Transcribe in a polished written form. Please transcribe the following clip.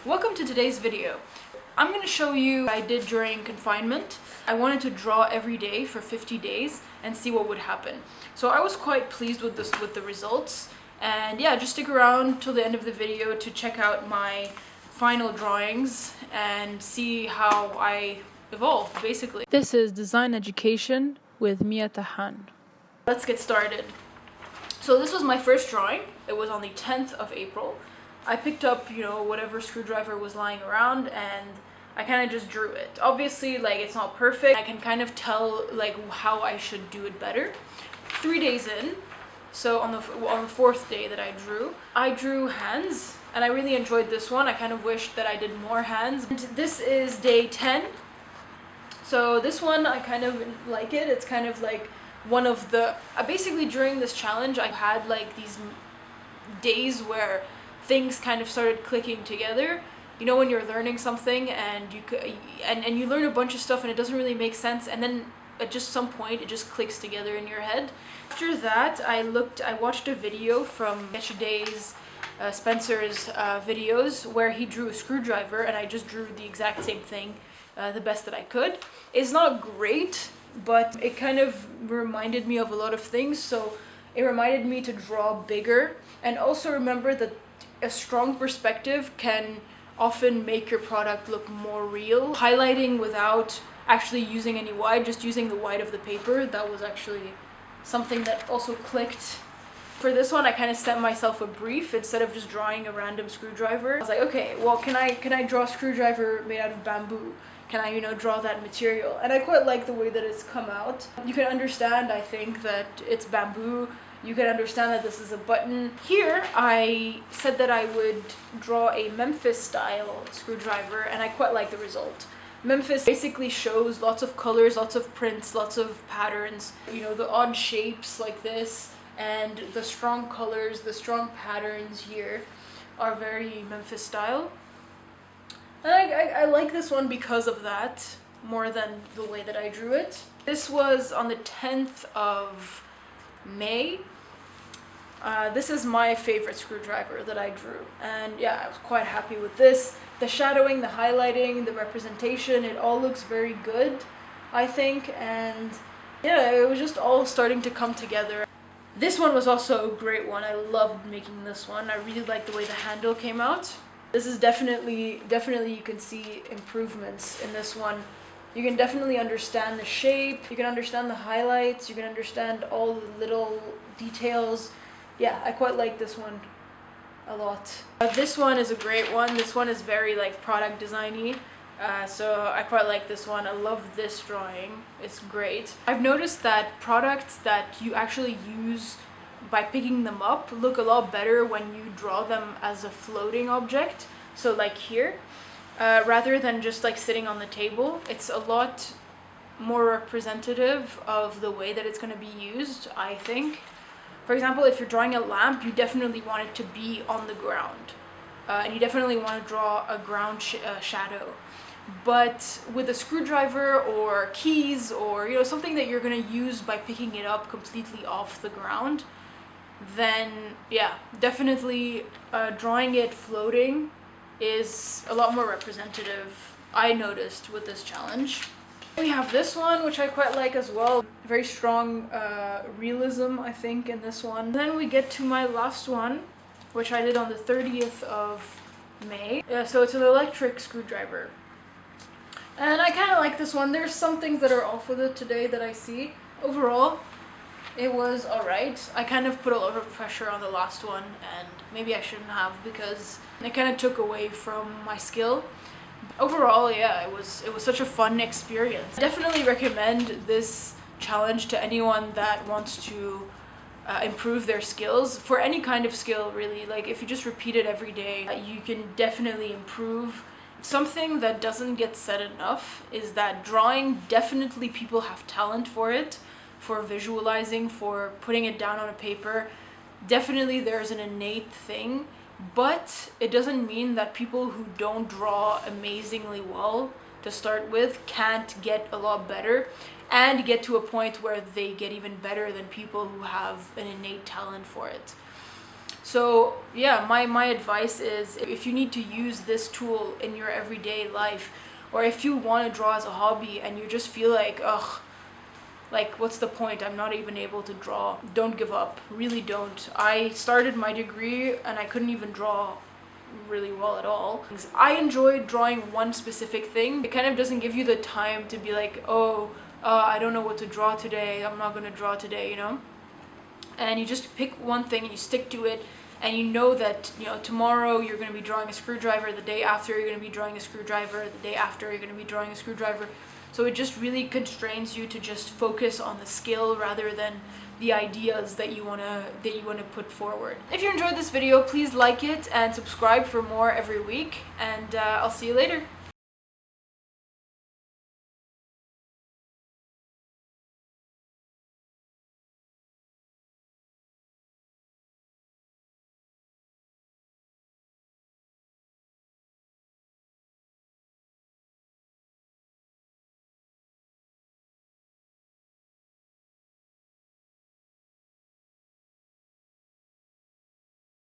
Welcome to today's video. I'm going to show you what I did during confinement. I wanted to draw every day for 50 days and see what would happen. So I was quite pleased with the results, and yeah, just stick around till the end of the video to check out my final drawings and see how I evolved, basically. This is Design Education with Mia Tahan. Let's get started. So this was my first drawing. It was on the 10th of April. I picked up, whatever screwdriver was lying around, and I kind of just drew it. Obviously, it's not perfect. I can kind of tell, how I should do it better. 3 days in, so on the fourth day that I drew hands, and I really enjoyed this one. I kind of wished that I did more hands. And this is day 10. So this one, I kind of like it. It's kind of like one of the... basically, during this challenge, I had, these days where things kind of started clicking together. When you're learning something and you learn a bunch of stuff and it doesn't really make sense, and then at just some point it just clicks together in your head. After that, I watched a video from yesterday's Spencer's videos where he drew a screwdriver, and I just drew the exact same thing the best that I could. It's not great, but it kind of reminded me of a lot of things, so it reminded me to draw bigger, and also remember that a strong perspective can often make your product look more real. Highlighting without actually using any white, just using the white of the paper, that was actually something that also clicked. For this one, I kind of set myself a brief instead of just drawing a random screwdriver. I was like, okay, well, can I draw a screwdriver made out of bamboo? Can I, draw that material? And I quite like the way that it's come out. You can understand, I think, that it's bamboo. You can understand that this is a button. Here, I said that I would draw a Memphis style screwdriver, and I quite like the result. Memphis basically shows lots of colors, lots of prints, lots of patterns. The odd shapes like this, and the strong colors, the strong patterns here are very Memphis style. And I like this one because of that, more than the way that I drew it. This was on the 10th of May. This is my favorite screwdriver that I drew, and yeah, I was quite happy with this. The shadowing, the highlighting, the representation, it all looks very good, I think, and yeah, it was just all starting to come together. This one was also a great one. I loved making this one. I really liked the way the handle came out. This is definitely you can see improvements in this one. You can definitely understand the shape, you can understand the highlights, you can understand all the little details. Yeah, I quite like this one a lot. This one is a great one. This one is very product designy. So I quite like this one. I love this drawing. It's great. I've noticed that products that you actually use by picking them up look a lot better when you draw them as a floating object. So here, rather than just sitting on the table, it's a lot more representative of the way that it's going to be used, I think. For example, if you're drawing a lamp, you definitely want it to be on the ground. And you definitely want to draw a ground shadow. But with a screwdriver or keys or something that you're going to use by picking it up completely off the ground, then yeah, definitely drawing it floating is a lot more representative, I noticed, with this challenge. We have this one, which I quite like as well. Very strong realism, I think, in this one. Then we get to my last one, which I did on the 30th of May. So it's an electric screwdriver. And I kind of like this one. There's some things that are off with it today that I see. Overall, it was alright. I kind of put a lot of pressure on the last one, and maybe I shouldn't have, because it kind of took away from my skill. Overall, yeah, it was such a fun experience. I definitely recommend this challenge to anyone that wants to improve their skills, for any kind of skill, really. If you just repeat it every day, you can definitely improve. Something that doesn't get said enough is that drawing, definitely people have talent for it, for visualizing, for putting it down on a paper. Definitely there's an innate thing, but it doesn't mean that people who don't draw amazingly well to start with can't get a lot better and get to a point where they get even better than people who have an innate talent for it. So yeah, my advice is, if you need to use this tool in your everyday life, or if you want to draw as a hobby and you just feel like, ugh, like what's the point, I'm not even able to draw, don't give up, really don't. I started my degree and I couldn't even draw really well at all. I enjoyed drawing one specific thing. It kind of doesn't give you the time to be like, oh, I don't know what to draw today, I'm not gonna draw today, you know? And you just pick one thing and you stick to it, and you know that, you know, tomorrow you're going to be drawing a screwdriver, the day after you're going to be drawing a screwdriver, the day after you're going to be drawing a screwdriver. So it just really constrains you to just focus on the skill rather than the ideas that you want to put forward. If you enjoyed this video, please like it and subscribe for more every week, and I'll see you later.